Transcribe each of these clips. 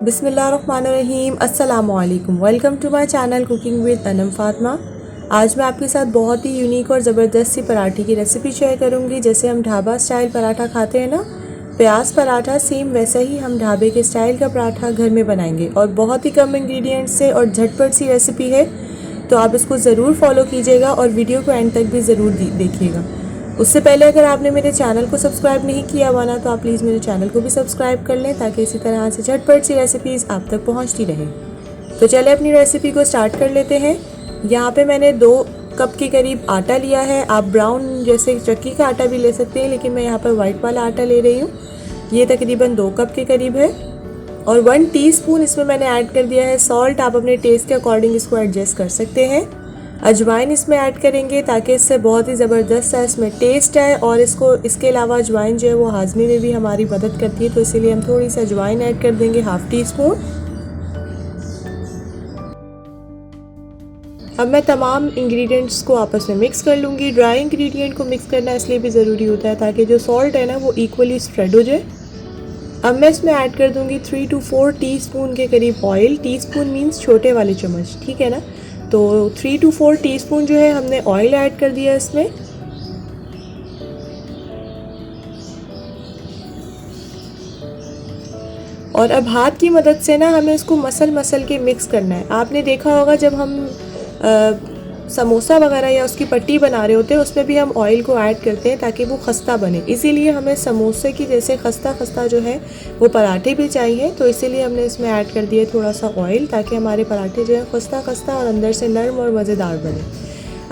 बिस्मिल्लाहिर्रहमानिर्रहीम अस्सलामुअलैकुम। Welcome to my channel cooking with Anam Fatima. आज मैं आपके साथ बहुत ही यूनिक और ज़बरदस्त सी पराठे की रेसिपी शेयर करूंगी। जैसे हम ढाबा स्टाइल पराठा खाते हैं ना, प्याज पराठा, सेम वैसा ही हम ढाबे के स्टाइल का पराठा घर में बनाएंगे और बहुत ही कम इंग्रेडिएंट्स से और झटपट सी रेसिपी है। तो आप इसको ज़रूर फॉलो कीजिएगा और वीडियो को एंड तक भी ज़रूर देखिएगा। उससे पहले अगर आपने मेरे चैनल को सब्सक्राइब नहीं किया हुआ ना, तो आप प्लीज़ मेरे चैनल को भी सब्सक्राइब कर लें ताकि इसी तरह से झटपट सी रेसिपीज़ आप तक पहुंचती रहे। तो चलिए अपनी रेसिपी को स्टार्ट कर लेते हैं। यहाँ पे मैंने 2 कप के करीब आटा लिया है। आप ब्राउन जैसे चक्की का आटा भी ले सकते हैं, लेकिन मैं यहाँ पर वाइट वाला आटा ले रही हूँ। ये तकरीबन 2 कप के करीब है और 1 टीस्पून इसमें मैंने ऐड कर दिया है सॉल्ट। आप अपने टेस्ट के अकॉर्डिंग इसको एडजस्ट कर सकते हैं। अजवाइन इसमें ऐड करेंगे ताकि इससे बहुत ही ज़बरदस्त सा इसमें टेस्ट आए और इसके अलावा अजवाइन जो है वो हाजमे में भी हमारी मदद करती है, तो इसीलिए हम थोड़ी सी अजवाइन ऐड कर देंगे, 1/2 टीस्पून। अब मैं तमाम इंग्रेडिएंट्स को आपस में मिक्स कर लूँगी। ड्राई इंग्रेडिएंट को मिक्स करना इसलिए भी ज़रूरी होता है ताकि जो सॉल्ट है ना वो इक्वली स्प्रेड हो जाए। अब मैं इसमें ऐड कर दूँगी 3 to 4 टीस्पून के करीब ऑयल। टीस्पून मीन्स छोटे वाले चम्मच, ठीक है ना। तो 3 to 4 टीस्पून जो है हमने ऑयल ऐड कर दिया इसमें। और अब हाथ की मदद से ना हमें इसको मसल के मिक्स करना है। आपने देखा होगा जब हम समोसा वगैरह या उसकी पट्टी बना रहे होते हैं उसमें भी हम ऑयल को ऐड करते हैं ताकि वो खस्ता बने। इसीलिए हमें समोसे की जैसे खस्ता जो है वो पराठे भी चाहिए, तो इसीलिए हमने इसमें ऐड कर दिया थोड़ा सा ऑयल ताकि हमारे पराठे जो है खस्ता और अंदर से नरम और मज़ेदार बने।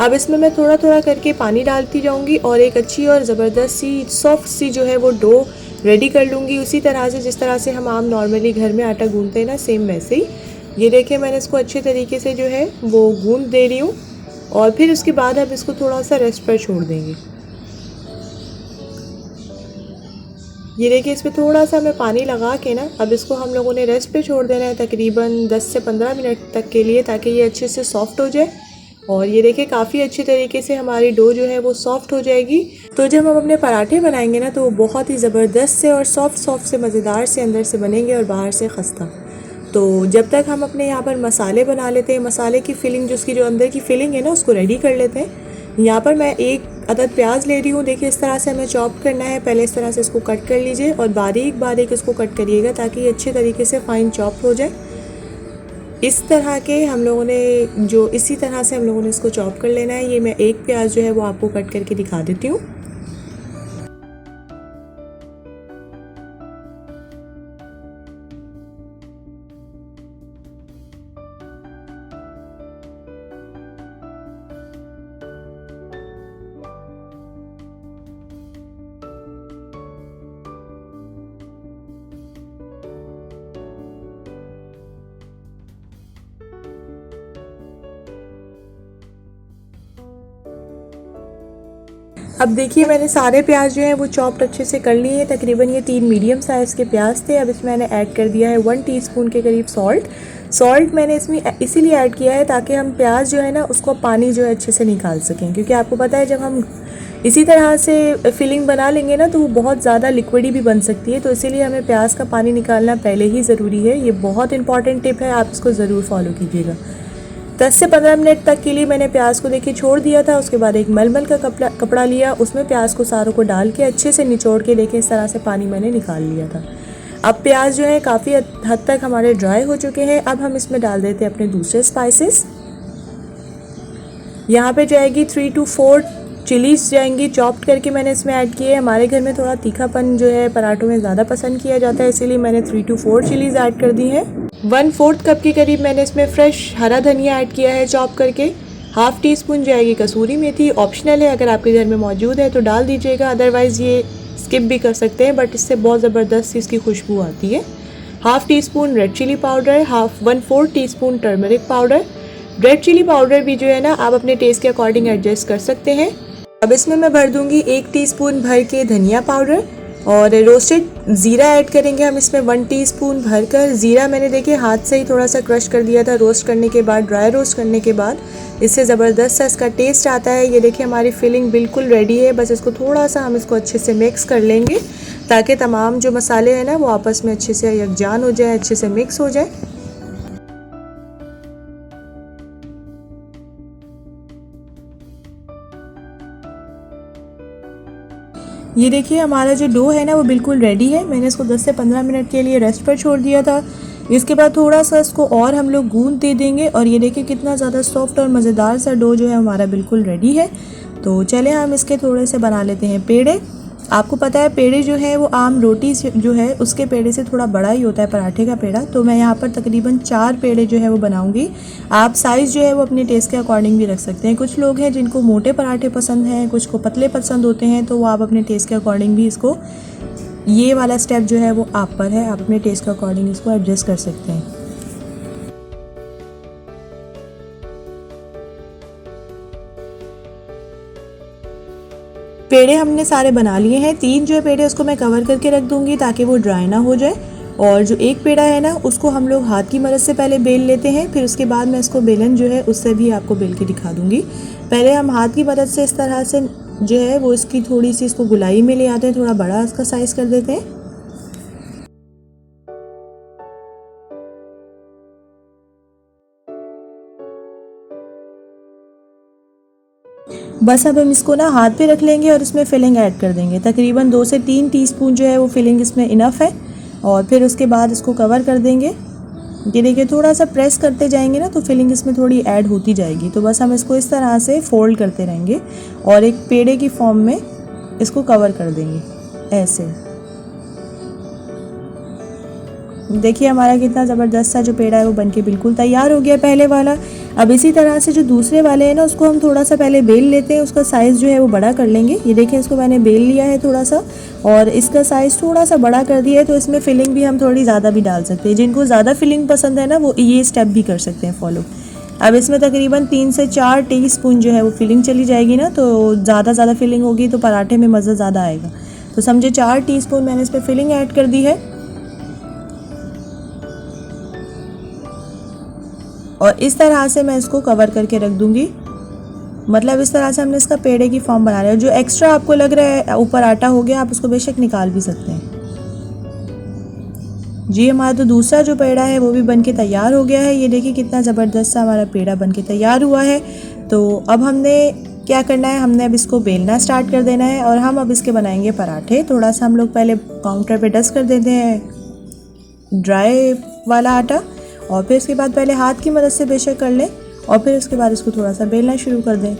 अब इसमें मैं थोड़ा करके पानी डालती जाऊँगी और एक अच्छी और ज़बरदस्त सी सॉफ्ट सी जो है वो डो रेडी कर लूँगी, उसी तरह से जिस तरह से हम आम नॉर्मली घर में आटा गूँथते हैं ना, सेम वैसे ही। ये देखिए मैंने इसको अच्छे तरीके से जो है वो गूँथ दे रही हूँ और फिर उसके बाद हम इसको थोड़ा सा रेस्ट पर छोड़ देंगे। ये देखिए इस पर थोड़ा सा मैं पानी लगा के ना अब इसको हम लोगों ने रेस्ट पे छोड़ देना है तकरीबन 10 से 15 मिनट तक के लिए, ताकि ये अच्छे से सॉफ्ट हो जाए। और ये देखिए काफ़ी अच्छी तरीके से हमारी डो जो है वो सॉफ्ट हो जाएगी। तो जब हम अपने पराठे बनाएंगे ना तो वो बहुत ही ज़बरदस्त से और सॉफ्ट से मज़ेदार से अंदर से बनेंगे और बाहर से खस्ता। तो जब तक हम अपने यहाँ पर मसाले बना लेते हैं, मसाले की फिलिंग जो अंदर की फिलिंग है ना उसको रेडी कर लेते हैं। यहाँ पर मैं 1 अदद प्याज ले रही हूँ। देखिए इस तरह से हमें चॉप करना है। पहले इस तरह से इसको कट कर लीजिए और बारीक इसको कट करिएगा ताकि ये अच्छे तरीके से फाइन चॉप हो जाए। इस तरह के हम लोगों ने इसी तरह से हम लोगों ने इसको चॉप कर लेना है। ये मैं 1 प्याज जो है वो आपको कट करके दिखा देती हूँ। अब देखिए मैंने सारे प्याज जो हैं वो चॉप्ड अच्छे से कर लिए हैं। तकरीबन ये 3 मीडियम साइज़ के प्याज थे। अब इसमें मैंने ऐड कर दिया है 1 टीस्पून के करीब सॉल्ट मैंने इसमें इसीलिए ऐड किया है ताकि हम प्याज जो है ना उसको पानी जो है अच्छे से निकाल सकें, क्योंकि आपको पता है जब हम इसी तरह से फिलिंग बना लेंगे ना तो वो बहुत ज़्यादा लिक्विडी भी बन सकती है। तो इसीलिए हमें प्याज का पानी निकालना पहले ही ज़रूरी है। ये बहुत इंपॉर्टेंट टिप है, आप इसको ज़रूर फॉलो कीजिएगा। 10 से 15 मिनट तक के लिए मैंने प्याज को देखिए छोड़ दिया था। उसके बाद एक मलमल का कपड़ा लिया, उसमें प्याज को सारों को डाल के अच्छे से निचोड़ के देखिए इस तरह से पानी मैंने निकाल लिया था। अब प्याज जो है काफ़ी हद तक हमारे ड्राई हो चुके हैं। अब हम इसमें डाल देते हैं अपने दूसरे स्पाइसेस। यहाँ पे जाएगी 3 to 4 चिलीज़ जाएंगी, चॉप्ड करके मैंने इसमें ऐड किए। हमारे घर में थोड़ा तीखापन जो है पराठों में ज़्यादा पसंद किया जाता है, इसीलिए मैंने 3 to 4 चिलीज़ ऐड कर दी हैं। 1/4 कप के करीब मैंने इसमें फ्रेश हरा धनिया ऐड किया है चॉप करके। 1/2 टीस्पून जाएगी कसूरी मेथी, ऑप्शनल है, अगर आपके घर में मौजूद है तो डाल दीजिएगा, अदरवाइज़ ये स्किप भी कर सकते हैं, बट इससे बहुत ज़बरदस्त इसकी खुशबू आती है। 1/2 teaspoon red chilli powder, 1/4 teaspoon turmeric powder. Red chilli powder भी जो है ना आप अपने टेस्ट के अकॉर्डिंग एडजस्ट कर सकते हैं। अब इसमें मैं भर दूंगी 1 टीस्पून भर के धनिया पाउडर और रोस्टेड ज़ीरा ऐड करेंगे हम इसमें 1 टीस्पून भरकर। ज़ीरा मैंने देखिए हाथ से ही थोड़ा सा क्रश कर दिया था रोस्ट करने के बाद, ड्राई रोस्ट करने के बाद इससे ज़बरदस्त सा इसका टेस्ट आता है। ये देखिए हमारी फिलिंग बिल्कुल रेडी है, बस इसको थोड़ा सा हम इसको अच्छे से मिक्स कर लेंगे ताकि तमाम जो मसाले हैं ना वो आपस में अच्छे से यकजान हो जाए, अच्छे से मिक्स हो जाए। ये देखिए हमारा जो डो है ना वो बिल्कुल रेडी है। मैंने इसको 10 से 15 मिनट के लिए रेस्ट पर छोड़ दिया था। इसके बाद थोड़ा सा इसको और हम लोग गूंद दे देंगे और ये देखिए कितना ज़्यादा सॉफ्ट और मज़ेदार सा डो जो है हमारा बिल्कुल रेडी है। तो चले हम इसके थोड़े से बना लेते हैं पेड़े। आपको पता है पेड़े जो है वो आम रोटी जो है उसके पेड़े से थोड़ा बड़ा ही होता है, पराठे का पेड़ा। तो मैं यहाँ पर तकरीबन 4 पेड़े जो है वो बनाऊंगी। आप साइज़ जो है वो अपने टेस्ट के अकॉर्डिंग भी रख सकते हैं। कुछ लोग हैं जिनको मोटे पराठे पसंद हैं, कुछ को पतले पसंद होते हैं, तो वो आप अपने टेस्ट के अकॉर्डिंग भी इसको, ये वाला स्टेप जो है वो आप पर है, आप अपने टेस्ट के अकॉर्डिंग इसको एडजस्ट कर सकते हैं। पेड़े हमने सारे बना लिए हैं। 3 जो है पेड़े उसको मैं कवर करके रख दूंगी ताकि वो ड्राई ना हो जाए। और जो एक पेड़ा है ना उसको हम लोग हाथ की मदद से पहले बेल लेते हैं, फिर उसके बाद मैं इसको बेलन जो है उससे भी आपको बेल के दिखा दूंगी। पहले हम हाथ की मदद से इस तरह से जो है वो इसकी थोड़ी सी इसको गुलाई में ले आते हैं, थोड़ा बड़ा इसका साइज़ कर देते हैं। बस अब हम इसको ना हाथ पे रख लेंगे और इसमें फिलिंग ऐड कर देंगे। तकरीबन 2 से 3 टीस्पून जो है वो फिलिंग इसमें इनफ है। और फिर उसके बाद इसको कवर कर देंगे। ये देखिए थोड़ा सा प्रेस करते जाएंगे ना तो फिलिंग इसमें थोड़ी ऐड होती जाएगी। तो बस हम इसको इस तरह से फोल्ड करते रहेंगे और एक पेड़े की फॉर्म में इसको कवर कर देंगे ऐसे। देखिए हमारा कितना ज़बरदस्त सा जो पेड़ा है वो बनके बिल्कुल तैयार हो गया पहले वाला। अब इसी तरह से जो दूसरे वाले हैं ना उसको हम थोड़ा सा पहले बेल लेते हैं, उसका साइज़ जो है वो बड़ा कर लेंगे। ये देखिए इसको मैंने बेल लिया है थोड़ा सा और इसका साइज़ थोड़ा सा बड़ा कर दिया है। तो इसमें फिलिंग भी हम थोड़ी ज़्यादा भी डाल सकते हैं। जिनको ज़्यादा फिलिंग पसंद है ना वो ये स्टेप भी कर सकते हैं फॉलो। अब इसमें तकरीबन 3 से 4 टीस्पून जो है वो फिलिंग चली जाएगी ना, तो ज़्यादा फिलिंग होगी तो पराठे में मज़ा ज़्यादा आएगा। तो समझे 4 टीस्पून मैंने इसमें फिलिंग ऐड कर दी है। और इस तरह से मैं इसको कवर करके रख दूंगी। मतलब इस तरह से हमने इसका पेड़े की फॉर्म बना लिया। जो एक्स्ट्रा आपको लग रहा है ऊपर आटा हो गया आप उसको बेशक निकाल भी सकते हैं। जी हमारा तो दूसरा जो पेड़ा है वो भी बनके तैयार हो गया है। ये देखिए कितना ज़बरदस्त सा हमारा पेड़ा बनके तैयार हुआ है। तो अब हमने क्या करना है, हमने अब इसको बेलना स्टार्ट कर देना है और हम अब इसके बनाएंगे पराठे। थोड़ा सा हम लोग पहले काउंटर पे डस्ट कर देते हैं ड्राई वाला आटा और फिर उसके बाद पहले हाथ की मदद से बेशक कर लें और फिर उसके बाद इसको थोड़ा सा बेलना शुरू कर दें।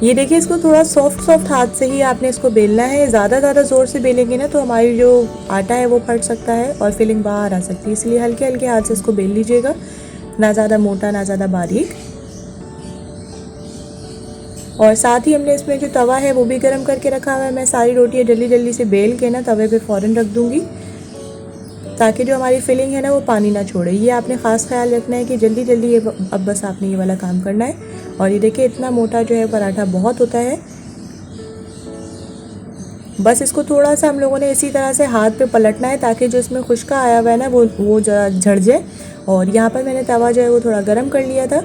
ये देखिए इसको थोड़ा सॉफ्ट हाथ से ही आपने इसको बेलना है। ज़्यादा ज़ोर से बेलेंगे ना तो हमारी जो आटा है वो फट सकता है और फिलिंग बाहर आ सकती है। इसलिए हल्के हल्के हाथ से इसको बेल लीजिएगा, ना ज़्यादा मोटा ना ज़्यादा बारीक। और साथ ही हमने इसमें जो तवा है वो भी गर्म करके रखा हुआ है। मैं सारी रोटियां जल्दी से बेल के ना तवे पे फ़ौरन रख दूंगी ताकि जो हमारी फिलिंग है ना वो पानी ना छोड़े। ये आपने ख़ास ख्याल रखना है कि जल्दी ये अब बस आपने ये वाला काम करना है। और ये देखिए इतना मोटा जो है पराठा बहुत होता है। बस इसको थोड़ा सा हम लोगों ने इसी तरह से हाथ पे पलटना है ताकि जो इसमें खुश्का आया हुआ है ना वो ज़रा झड़ जाए। और यहाँ पर मैंने तवा जो है वो थोड़ा गर्म कर लिया था।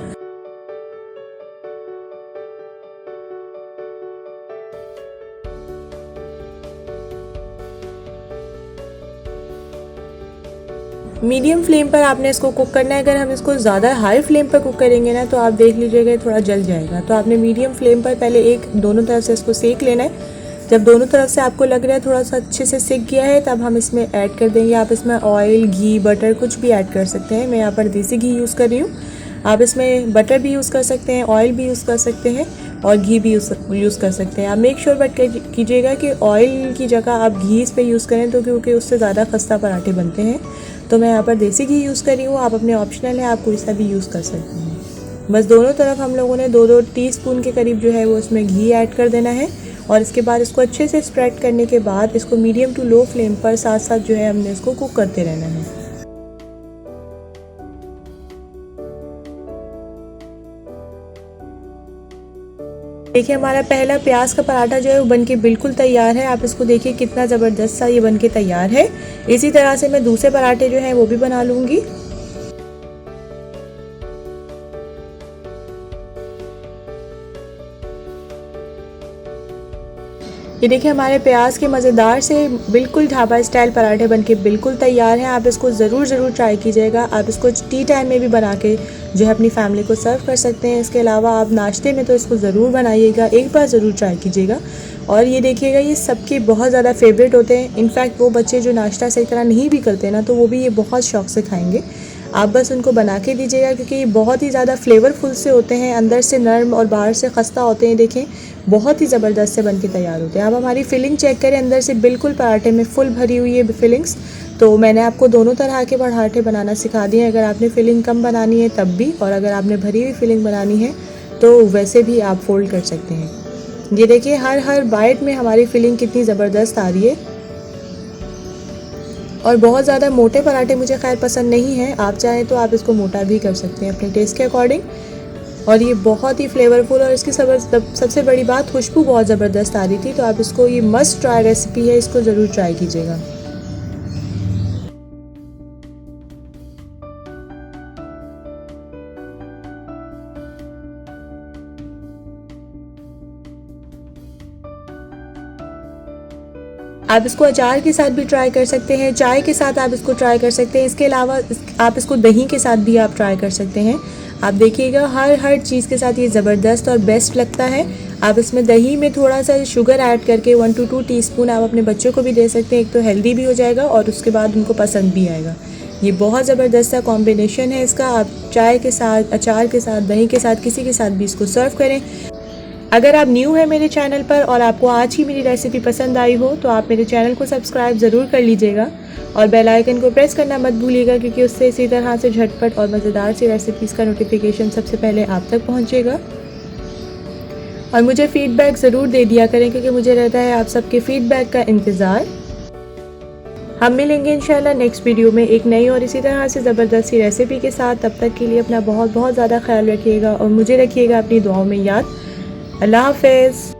मीडियम फ्लेम पर आपने इसको कुक करना है। अगर हम इसको ज़्यादा हाई फ्लेम पर कुक करेंगे ना तो आप देख लीजिएगा थोड़ा जल जाएगा। तो आपने मीडियम फ्लेम पर पहले दोनों तरफ से इसको सेक लेना है। जब दोनों तरफ से आपको लग रहा है थोड़ा सा अच्छे से सिक गया है तब हम इसमें ऐड कर देंगे। आप इसमें ऑयल, घी, बटर कुछ भी ऐड कर सकते हैं। मैं यहाँ पर देसी घी यूज़ कर रही हूँ। आप इसमें बटर भी यूज़ कर सकते हैं, ऑयल भी यूज़ कर सकते हैं और घी भी यूज़ कर सकते हैं। आप मेक श्योर बट कीजिएगा कि ऑयल की जगह आप घी इस पर यूज़ करें तो क्योंकि उससे ज़्यादा खस्ता पराठे बनते हैं। तो मैं यहाँ पर देसी घी यूज़ कर रही हूँ। आप अपने ऑप्शनल है, आप कोई सा भी यूज़ कर सकते हैं। बस दोनों तरफ हम लोगों ने 2-2 टीस्पून के करीब जो है वो इसमें घी ऐड कर देना है। और इसके बाद इसको अच्छे से स्प्रेड करने के बाद इसको मीडियम टू लो फ्लेम पर साथ जो है हमने इसको कुक करते रहना है। देखिए हमारा पहला प्याज का पराठा जो है वो बनके बिल्कुल तैयार है। आप इसको देखिए कितना ज़बरदस्त सा ये बनके तैयार है। इसी तरह से मैं दूसरे पराठे जो हैं वो भी बना लूँगी। ये देखिए हमारे प्याज के मज़ेदार से बिल्कुल ढाबा स्टाइल पराठे बनके बिल्कुल तैयार हैं। आप इसको ज़रूर ट्राई कीजिएगा। आप इसको टी टाइम में भी बना के जो है अपनी फैमिली को सर्व कर सकते हैं। इसके अलावा आप नाश्ते में तो इसको ज़रूर बनाइएगा, एक बार ज़रूर ट्राई कीजिएगा। और ये देखिएगा ये सबके बहुत ज़्यादा फेवरेट होते हैं। इनफैक्ट वो बच्चे जो नाश्ता सही तरह नहीं भी करते ना, तो वो भी ये बहुत शौक़ से खाएँगे। आप बस उनको बना के दीजिएगा, क्योंकि ये बहुत ही ज़्यादा फ्लेवरफुल से होते हैं, अंदर से नरम और बाहर से खस्ता होते हैं। देखें बहुत ही ज़बरदस्त से बन के तैयार होते हैं। अब हमारी फिलिंग चेक करें, अंदर से बिल्कुल पराठे में फुल भरी हुई है फिलिंग्स। तो मैंने आपको दोनों तरह के पराठे बनाना सिखा दिए। अगर आपने फिलिंग कम बनानी है तब भी, और अगर आपने भरी हुई फिलिंग बनानी है तो वैसे भी आप फोल्ड कर सकते हैं। ये देखिए हर बाइट में हमारी फिलिंग कितनी ज़बरदस्त आ रही है। और बहुत ज़्यादा मोटे पराठे मुझे खैर पसंद नहीं है, आप चाहें तो आप इसको मोटा भी कर सकते हैं अपने टेस्ट के अकॉर्डिंग। और ये बहुत ही फ्लेवरफुल, और इसकी सबसे बड़ी बात खुशबू बहुत ज़बरदस्त आ रही थी। तो आप इसको, ये मस्ट ट्राई रेसिपी है, इसको ज़रूर ट्राई कीजिएगा। आप इसको अचार के साथ भी ट्राई कर सकते हैं, चाय के साथ आप इसको ट्राई कर सकते हैं। इसके अलावा आप इसको दही के साथ भी आप ट्राई कर सकते हैं। आप देखिएगा हर चीज़ के साथ ये ज़बरदस्त और बेस्ट लगता है। आप इसमें दही में थोड़ा सा शुगर ऐड करके 1 to 2 टीस्पून आप अपने बच्चों को भी दे सकते हैं। एक तो हेल्दी भी हो जाएगा और उसके बाद उनको पसंद भी आएगा। ये बहुत ज़बरदस्त सा कॉम्बिनेशन है इसका। आप चाय के साथ, अचार के साथ, दही के साथ, किसी के साथ भी इसको सर्व करें। अगर आप न्यू हैं मेरे चैनल पर और आपको आज की मेरी रेसिपी पसंद आई हो तो आप मेरे चैनल को सब्सक्राइब ज़रूर कर लीजिएगा और बेल आइकन को प्रेस करना मत भूलिएगा, क्योंकि उससे इसी तरह से झटपट और मज़ेदार सी रेसिपीज़ का नोटिफिकेशन सबसे पहले आप तक पहुंचेगा। और मुझे फ़ीडबैक ज़रूर दे दिया करें, क्योंकि मुझे रहता है आप सबके फ़ीडबैक का इंतज़ार। हम मिलेंगे इंशाल्लाह नेक्स्ट वीडियो में एक नई और इसी तरह से ज़बरदस्त सी रेसिपी के साथ। तब तक के लिए अपना बहुत ज़्यादा ख्याल रखिएगा और मुझे रखिएगा अपनी दुआओं में याद। अल्लाह हाफ़िज़।